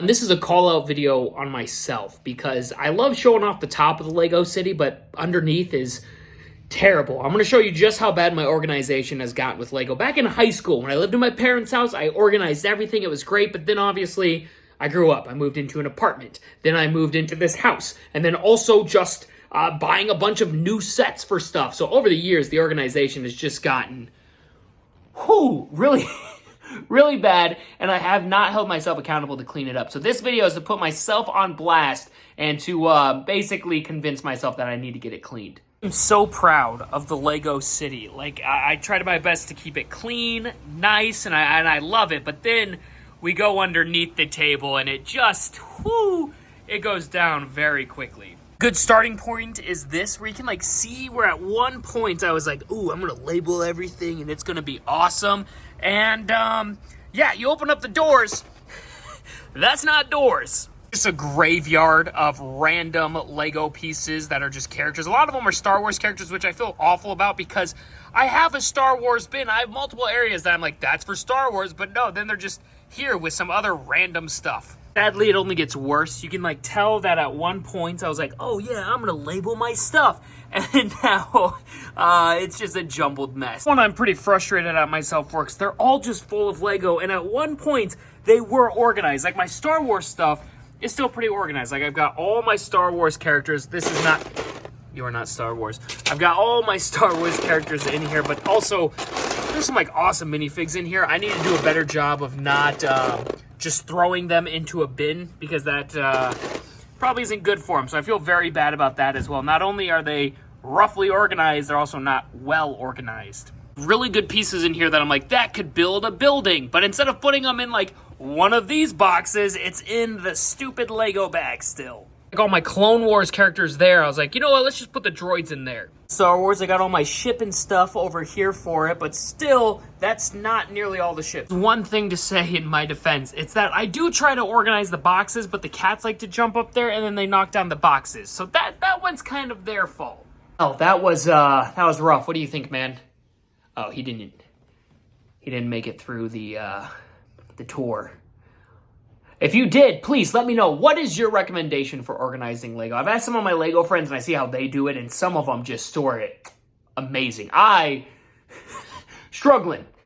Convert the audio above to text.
And this is a call out video on myself because I love showing off the top of the Lego City, but underneath is terrible. I'm going to show you just how bad my organization has gotten with Lego. Back in high school, when I lived in my parents' house, I organized everything. It was great, but then obviously I grew up. I moved into an apartment. Then I moved into this house. And then also just buying a bunch of new sets for stuff. So over the years, the organization has just gotten, really... really bad, and I have not held myself accountable to clean it up. So this video is to put myself on blast and to basically convince myself that I need to get it cleaned. I'm so proud of the Lego City. Like, I tried my best to keep it clean, nice, and I love it, but then we go underneath the table and it just, it goes down very quickly. Good starting point is this, where you can like see where at one point I was like, ooh, I'm gonna label everything and it's gonna be awesome. And yeah, you open up the doors, that's not doors. It's a graveyard of random Lego pieces that are just characters. A lot of them are Star Wars characters, which I feel awful about because I have a Star Wars bin. I have multiple areas that I'm like, that's for Star Wars, but no, then they're just here with some other random stuff. Sadly, it only gets worse. You can like tell that at one point I was like, oh yeah, I'm gonna label my stuff. And now it's just a jumbled mess. One I'm pretty frustrated at myself for, because they're all just full of Lego. And at one point they were organized. Like my Star Wars stuff is still pretty organized. Like I've got all my Star Wars characters. This is not, you are not Star Wars. I've got all my Star Wars characters in here, but also there's some like awesome minifigs in here. I need to do a better job of not just throwing them into a bin, because that probably isn't good for them. So I feel very bad about that as well. Not only are they roughly organized, they're also not well organized. Really good pieces in here that I'm like, that could build a building. But instead of putting them in like one of these boxes, it's in the stupid Lego bag still. Like all my Clone Wars characters there, I was like, you know what, let's just put the droids in there. Star Wars, I got all my ship and stuff over here for it, but still, that's not nearly all the ships. One thing to say in my defense, it's that I do try to organize the boxes, but the cats like to jump up there and then they knock down the boxes. So that one's kind of their fault. Oh, that was rough. What do you think, man? Oh, he didn't make it through the tour. If you did, please let me know. What is your recommendation for organizing Lego? I've asked some of my Lego friends and I see how they do it, and some of them just store it amazing. Struggling.